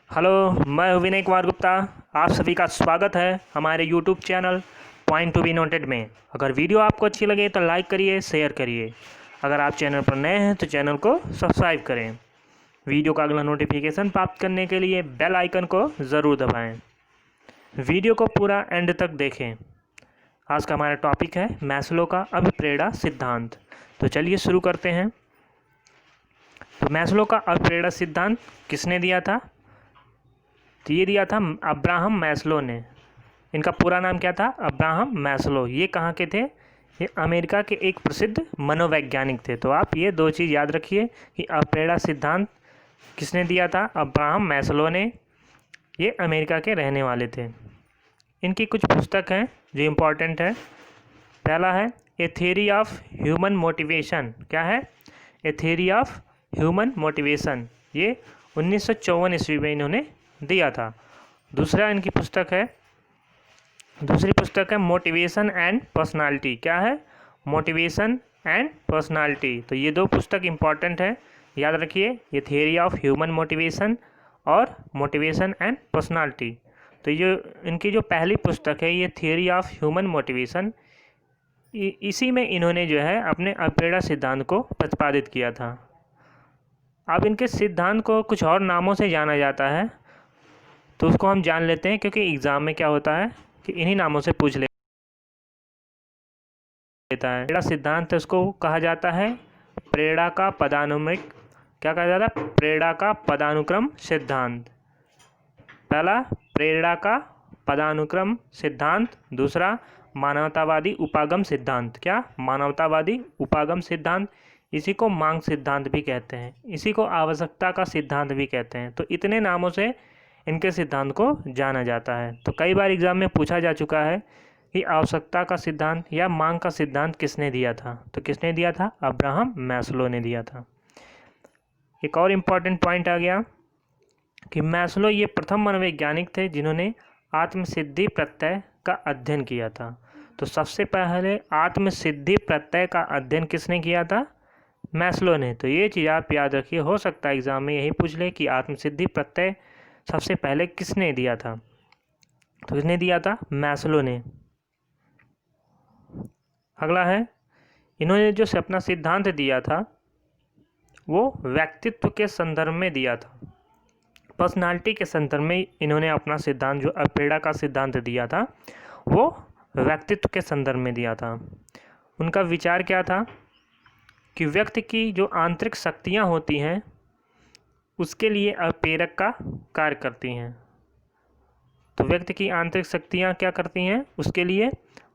Hello, मैं हूं विनय कुमार गुप्ता। आप सभी का स्वागत है हमारे YouTube channel point to be noted में। अगर वीडियो आपको अच्छी लगे तो लाइक करिए, शेयर करिए। अगर आप चैनल पर नए हैं तो चैनल को सब्सक्राइब करें। वीडियो का अगला नोटिफिकेशन प्राप्त करने के लिए बेल आइकन को ज़रूर दबाएं। वीडियो को पूरा एंड तक देखें। आज का हमारा टॉपिक है मैस्लो का अभिप्रेरणा सिद्धांत। तो चलिए शुरू करते हैं। तो मैस्लो का अभिप्रेरणा सिद्धांत किसने दिया था? तो ये दिया था अब्राहम मैस्लो ने। इनका पूरा नाम क्या था? Abraham Maslow. ये कहाँ के थे? ये अमेरिका के एक प्रसिद्ध मनोवैज्ञानिक थे। तो आप ये दो चीज़ याद रखिए कि अभिप्रेरणा सिद्धांत किसने दिया था? अब्राहम मैस्लो ने। ये अमेरिका के रहने वाले थे। इनकी कुछ पुस्तक हैं जो इम्पोर्टेंट है। पहला है ए थ्योरी ऑफ ह्यूमन मोटिवेशन। क्या है? ए थ्योरी ऑफ ह्यूमन मोटिवेशन। ये 1954 ईस्वी में इन्होंने दिया था। दूसरी पुस्तक है मोटिवेशन एंड पर्सनालिटी। क्या है? Motivation and personality. तो ये दो पुस्तक इम्पॉर्टेंट है, याद रखिए। ये थियरी ऑफ ह्यूमन मोटिवेशन और मोटिवेशन एंड पर्सनालिटी। तो ये इनकी जो पहली पुस्तक है ये थियरी ऑफ ह्यूमन मोटिवेशन, इसी में इन्होंने जो है अपने अभिप्रेरणा सिद्धांत को प्रतिपादित किया था। अब इनके सिद्धांत को कुछ और नामों से जाना जाता है, तो उसको हम जान लेते हैं, क्योंकि एग्ज़ाम में क्या होता है कि इन्हीं नामों से पूछ लेता है। प्रेरणा सिद्धांत उसको कहा जाता है प्रेरणा का पदानुक्रमिक। क्या कहा जाता है? प्रेरणा का पदानुक्रम सिद्धांत। पहला प्रेरणा का पदानुक्रम सिद्धांत, दूसरा मानवतावादी उपागम सिद्धांत। क्या? मानवतावादी उपागम सिद्धांत। इसी को मांग सिद्धांत भी कहते हैं, इसी को आवश्यकता का सिद्धांत भी कहते हैं। तो इतने नामों से इनके सिद्धांत को जाना जाता है। तो कई बार एग्जाम में पूछा जा चुका है कि आवश्यकता का सिद्धांत या मांग का सिद्धांत किसने दिया था? तो किसने दिया था? अब्राहम मैस्लो ने दिया था। एक और इम्पॉर्टेंट पॉइंट आ गया कि मैस्लो ये प्रथम मनोवैज्ञानिक थे जिन्होंने आत्मसिद्धि प्रत्यय का अध्ययन किया था। तो सबसे पहले आत्मसिद्धि प्रत्यय का अध्ययन किसने किया था? मैस्लो ने। तो ये चीज़ आप याद रखिए, हो सकता है एग्जाम में यही पूछ ले कि आत्मसिद्धि प्रत्यय सबसे पहले किसने दिया था? तो किसने दिया था? मैस्लो ने। अगला है, इन्होंने जो अपना सिद्धांत दिया था वो व्यक्तित्व के संदर्भ में दिया था, पर्सनालिटी के संदर्भ में इन्होंने अपना सिद्धांत, जो अभिप्रेरणा का सिद्धांत दिया था, वो व्यक्तित्व के संदर्भ में दिया था। उनका विचार क्या था कि व्यक्ति की जो आंतरिक शक्तियाँ होती हैं उसके लिए अभिप्रेरक का कार्य करती हैं। तो व्यक्ति की आंतरिक शक्तियाँ क्या करती हैं? उसके लिए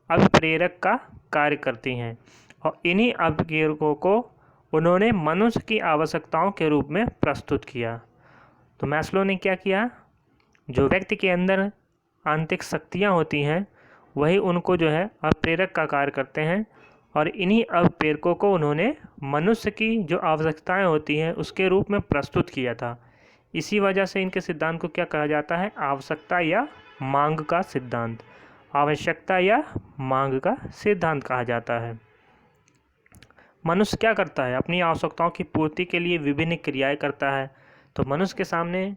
अभिप्रेरक का कार्य करती हैं, और इन्हीं अभिप्रेरकों को उन्होंने मनुष्य की आवश्यकताओं के रूप में प्रस्तुत किया। तो मैस्लो ने क्या किया? जो व्यक्ति के अंदर आंतरिक शक्तियाँ होती हैं वही उनको जो है अभिप्रेरक का कार्य करते हैं, और इन्हीं अभिप्रेरकों को उन्होंने मनुष्य की जो आवश्यकताएं होती हैं उसके रूप में प्रस्तुत किया था। इसी वजह से इनके सिद्धांत को क्या कहा जाता है? आवश्यकता या मांग का सिद्धांत। आवश्यकता या मांग का सिद्धांत कहा जाता है। मनुष्य क्या करता है? अपनी आवश्यकताओं की पूर्ति के लिए विभिन्न क्रियाएं करता है। तो मनुष्य के सामने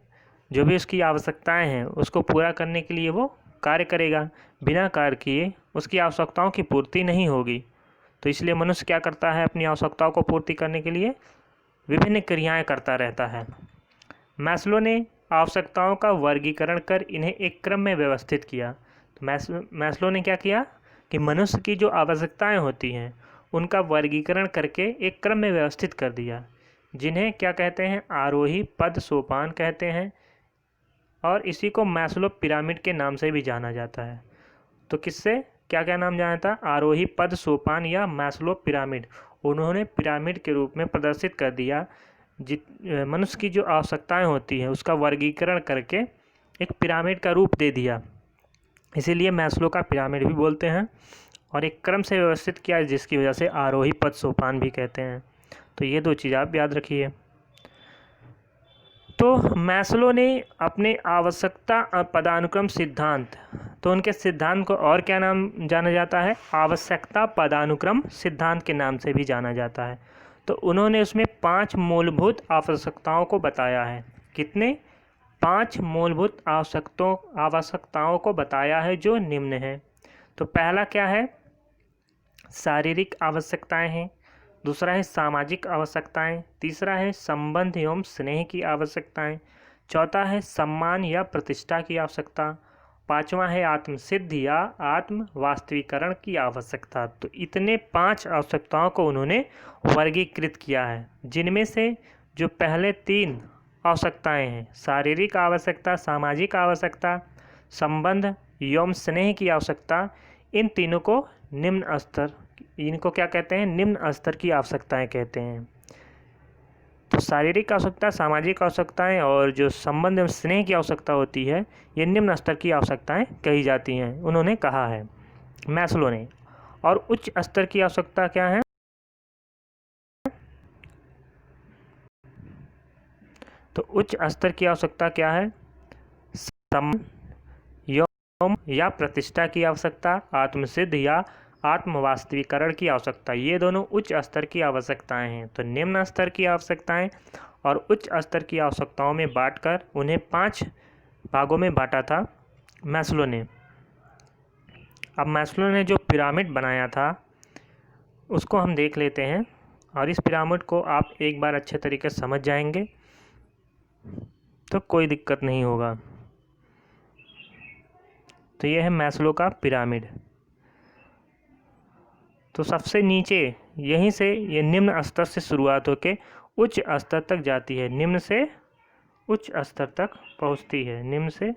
जो भी उसकी आवश्यकताएं हैं उसको पूरा करने के लिए वो कार्य करेगा। बिना कार्य किए उसकी आवश्यकताओं की पूर्ति नहीं होगी। तो इसलिए मनुष्य क्या करता है? अपनी आवश्यकताओं को पूर्ति करने के लिए विभिन्न क्रियाएं करता रहता है। मैस्लो ने आवश्यकताओं का वर्गीकरण कर इन्हें एक क्रम में व्यवस्थित किया। तो मैस्लो ने क्या किया कि मनुष्य की जो आवश्यकताएं होती हैं उनका वर्गीकरण करके एक क्रम में व्यवस्थित कर दिया, जिन्हें क्या कहते हैं? आरोही पद सोपान कहते हैं, और इसी को मैस्लो पिरामिड के नाम से भी जाना जाता है। तो किससे क्या क्या नाम जाना था? आरोही पद सोपान या मैस्लो पिरामिड। उन्होंने पिरामिड के रूप में प्रदर्शित कर दिया मनुष्य की जो आवश्यकताएं होती हैं उसका वर्गीकरण करके एक पिरामिड का रूप दे दिया। इसीलिए मैस्लो का पिरामिड भी बोलते हैं, और एक क्रम से व्यवस्थित किया जिसकी वजह से आरोही पद सोपान भी कहते हैं। तो ये दो चीज़ आप याद रखिए। तो मैस्लो ने अपने आवश्यकता पदानुक्रम सिद्धांत, तो उनके सिद्धांत को और क्या नाम जाना जाता है? आवश्यकता पदानुक्रम सिद्धांत के नाम से भी जाना जाता है। तो उन्होंने उसमें 5 मूलभूत आवश्यकताओं को बताया है। कितने? 5 मूलभूत आवश्यकताओं को बताया है जो निम्न है। तो पहला क्या है? शारीरिक आवश्यकताएं हैं। दूसरा है सामाजिक आवश्यकताएं। तीसरा है संबंध एवं स्नेह की आवश्यकताएं। चौथा है सम्मान या प्रतिष्ठा की आवश्यकता। पांचवा है आत्मसिद्धि या आत्म वास्तविकरण की आवश्यकता। तो इतने 5 आवश्यकताओं को उन्होंने वर्गीकृत किया है, जिनमें से जो पहले 3 आवश्यकताएं हैं, शारीरिक आवश्यकता, सामाजिक आवश्यकता, संबंध एवं स्नेह की आवश्यकता, इन तीनों को निम्न स्तर, इनको क्या कहते हैं? निम्न स्तर की आवश्यकताएं कहते हैं। तो शारीरिक आवश्यकता, सामाजिक आवश्यकताएं और जो संबंध एवं स्नेह की आवश्यकता होती है, ये निम्न स्तर की आवश्यकताएं कही जाती हैं, उन्होंने कहा है मैस्लो ने। और उच्च स्तर की आवश्यकता क्या है? तो उच्च स्तर की आवश्यकता क्या है? सम्मान या प्रतिष्ठा की आवश्यकता, आत्मसिद्ध या आत्म वास्तविकरण की आवश्यकता, ये दोनों उच्च स्तर की आवश्यकताएं हैं। तो निम्न स्तर की आवश्यकताएं और उच्च स्तर की आवश्यकताओं में बांटकर उन्हें 5 भागों में बांटा था मैस्लो ने। अब मैस्लो ने जो पिरामिड बनाया था उसको हम देख लेते हैं, और इस पिरामिड को आप एक बार अच्छे तरीके से समझ जाएंगे तो कोई दिक्कत नहीं होगा। तो यह है मैस्लो का पिरामिड। तो सबसे नीचे यहीं से ये निम्न स्तर से शुरुआत होकर उच्च स्तर तक जाती है, निम्न से उच्च स्तर तक पहुंचती है, निम्न से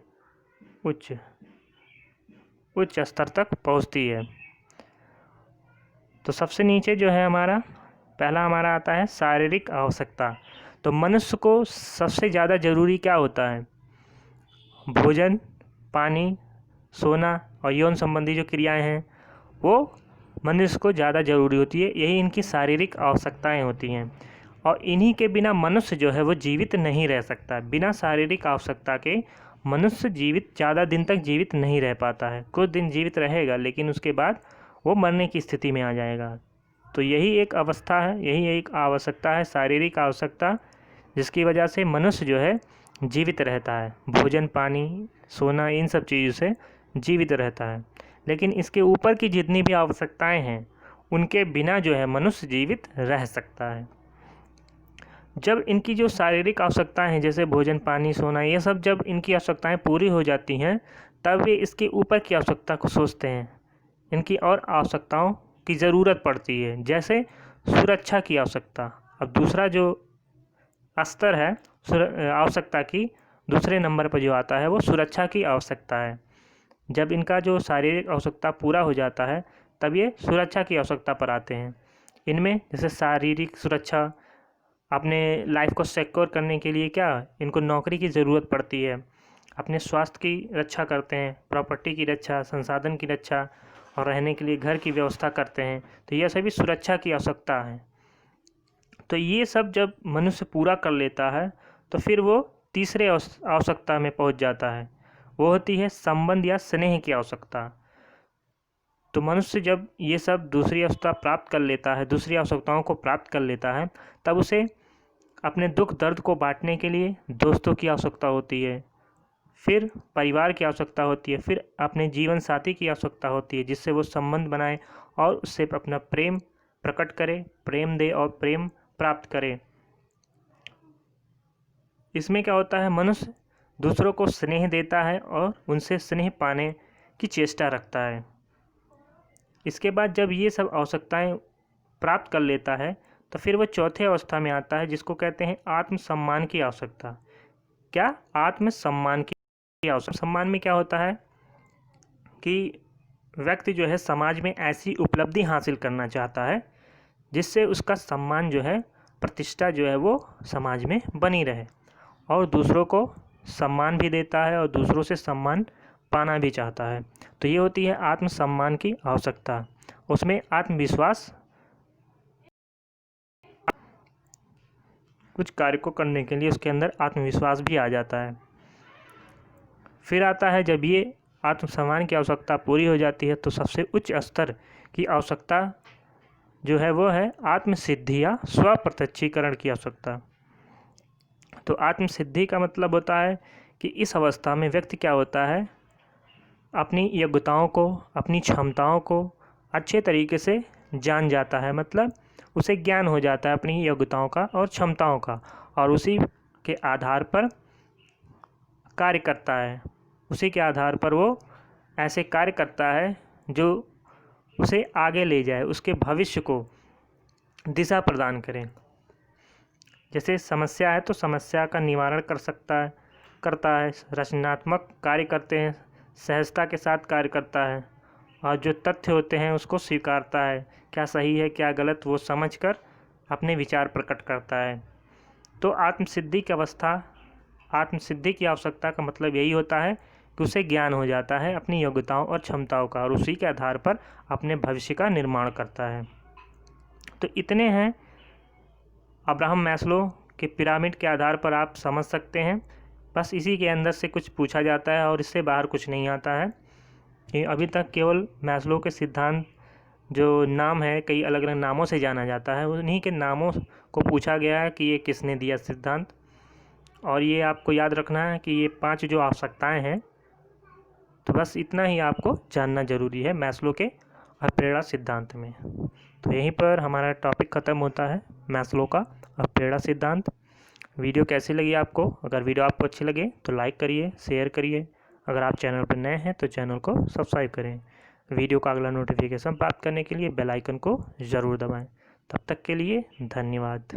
उच्च स्तर तक पहुंचती है। तो सबसे नीचे जो है पहला हमारा आता है शारीरिक आवश्यकता। तो मनुष्य को सबसे ज़्यादा ज़रूरी क्या होता है? भोजन, पानी, सोना और यौन संबंधी जो क्रियाएं हैं वो मनुष्य को ज़्यादा ज़रूरी होती है। यही इनकी शारीरिक आवश्यकताएं होती हैं, और इन्हीं के बिना मनुष्य जो है वो जीवित नहीं रह सकता। बिना शारीरिक आवश्यकता के मनुष्य ज़्यादा दिन तक जीवित नहीं रह पाता है। कुछ दिन जीवित रहेगा, लेकिन उसके बाद वो मरने की स्थिति में आ जाएगा। तो यही एक अवस्था है, यही एक आवश्यकता है, शारीरिक आवश्यकता, जिसकी वजह से मनुष्य जो है जीवित रहता है। भोजन, पानी, सोना, इन सब चीज़ों से जीवित रहता है। लेकिन इसके ऊपर की जितनी भी आवश्यकताएं हैं उनके बिना जो है मनुष्य जीवित रह सकता है। जब इनकी जो शारीरिक आवश्यकताएं हैं, जैसे भोजन, पानी, सोना, ये सब जब इनकी आवश्यकताएं पूरी हो जाती हैं, तब वे इसके ऊपर की आवश्यकता को सोचते हैं। इनकी और आवश्यकताओं की ज़रूरत पड़ती है, जैसे सुरक्षा की आवश्यकता। अब दूसरा जो स्तर है आवश्यकता की, दूसरे नंबर पर जो आता है वो सुरक्षा की आवश्यकता है। जब इनका जो शारीरिक आवश्यकता पूरा हो जाता है तब ये सुरक्षा की आवश्यकता पर आते हैं। इनमें जैसे शारीरिक सुरक्षा, अपने लाइफ को सिक्योर करने के लिए क्या इनको नौकरी की ज़रूरत पड़ती है। अपने स्वास्थ्य की रक्षा करते हैं, प्रॉपर्टी की रक्षा, संसाधन की रक्षा, और रहने के लिए घर की व्यवस्था करते हैं। तो यह सभी सुरक्षा की आवश्यकता है। तो ये सब जब मनुष्य पूरा कर लेता है तो फिर वो तीसरे आवश्यकता में पहुंच जाता है, वो होती है संबंध या स्नेह की आवश्यकता। तो मनुष्य जब ये सब दूसरी आवश्यकता प्राप्त कर लेता है, दूसरी आवश्यकताओं को प्राप्त कर लेता है, तब उसे अपने दुख दर्द को बांटने के लिए दोस्तों की आवश्यकता होती है, फिर परिवार की आवश्यकता होती है, फिर अपने जीवन साथी की आवश्यकता होती है, जिससे वो संबंध बनाए और उससे अपना प्रेम प्रकट करे, प्रेम दे और प्रेम प्राप्त करे। इसमें क्या होता है, मनुष्य दूसरों को स्नेह देता है और उनसे स्नेह पाने की चेष्टा रखता है। इसके बाद जब ये सब आवश्यकताएं प्राप्त कर लेता है तो फिर वो चौथे अवस्था में आता है, जिसको कहते हैं आत्मसम्मान की आवश्यकता। क्या? आत्मसम्मान की आवश्यकता। सम्मान में क्या होता है कि व्यक्ति जो है समाज में ऐसी उपलब्धि हासिल करना चाहता है जिससे उसका सम्मान जो है, प्रतिष्ठा जो है वो समाज में बनी रहे, और दूसरों को सम्मान भी देता है और दूसरों से सम्मान पाना भी चाहता है। तो ये होती है आत्मसम्मान की आवश्यकता। उसमें आत्मविश्वास, कुछ कार्य को करने के लिए उसके अंदर आत्मविश्वास भी आ जाता है। फिर आता है, जब ये आत्मसम्मान की आवश्यकता पूरी हो जाती है तो सबसे उच्च स्तर की आवश्यकता जो है वो है आत्मसिद्धि या स्वप्रत्यक्षीकरण की आवश्यकता। तो आत्मसिद्धि का मतलब होता है कि इस अवस्था में व्यक्ति क्या होता है, अपनी योग्यताओं को, अपनी क्षमताओं को अच्छे तरीके से जान जाता है। मतलब उसे ज्ञान हो जाता है अपनी योग्यताओं का और क्षमताओं का, और उसी के आधार पर कार्य करता है। उसी के आधार पर वो ऐसे कार्य करता है जो उसे आगे ले जाए, उसके भविष्य को दिशा प्रदान करें। जैसे समस्या है तो समस्या का निवारण करता है, रचनात्मक कार्य करते हैं, सहजता के साथ कार्य करता है, और जो तथ्य होते हैं उसको स्वीकारता है, क्या सही है क्या गलत वो समझकर अपने विचार प्रकट करता है। तो आत्मसिद्धि की आवश्यकता का मतलब यही होता है कि उसे ज्ञान हो जाता है अपनी योग्यताओं और क्षमताओं का, और उसी के आधार पर अपने भविष्य का निर्माण करता है। तो इतने हैं अब्राहम मैस्लो के पिरामिड के आधार पर आप समझ सकते हैं। बस इसी के अंदर से कुछ पूछा जाता है और इससे बाहर कुछ नहीं आता है। ये अभी तक केवल मैस्लो के सिद्धांत जो नाम है, कई अलग अलग नामों से जाना जाता है, उन्हीं के नामों को पूछा गया है कि ये किसने दिया सिद्धांत। और ये आपको याद रखना है कि ये 5 जो आवश्यकताएं हैं, तो बस इतना ही आपको जानना ज़रूरी है मैस्लो के अप्रेरणा सिद्धांत में। तो यहीं पर हमारा टॉपिक ख़त्म होता है, मैस्लो का अप्रेरणा सिद्धांत। वीडियो कैसी लगी आपको? अगर वीडियो आपको अच्छी लगे तो लाइक करिए, शेयर करिए। अगर आप चैनल पर नए हैं तो चैनल को सब्सक्राइब करें। वीडियो का अगला नोटिफिकेशन प्राप्त करने के लिए बेल आइकन को ज़रूर दबाएं। तब तक के लिए धन्यवाद।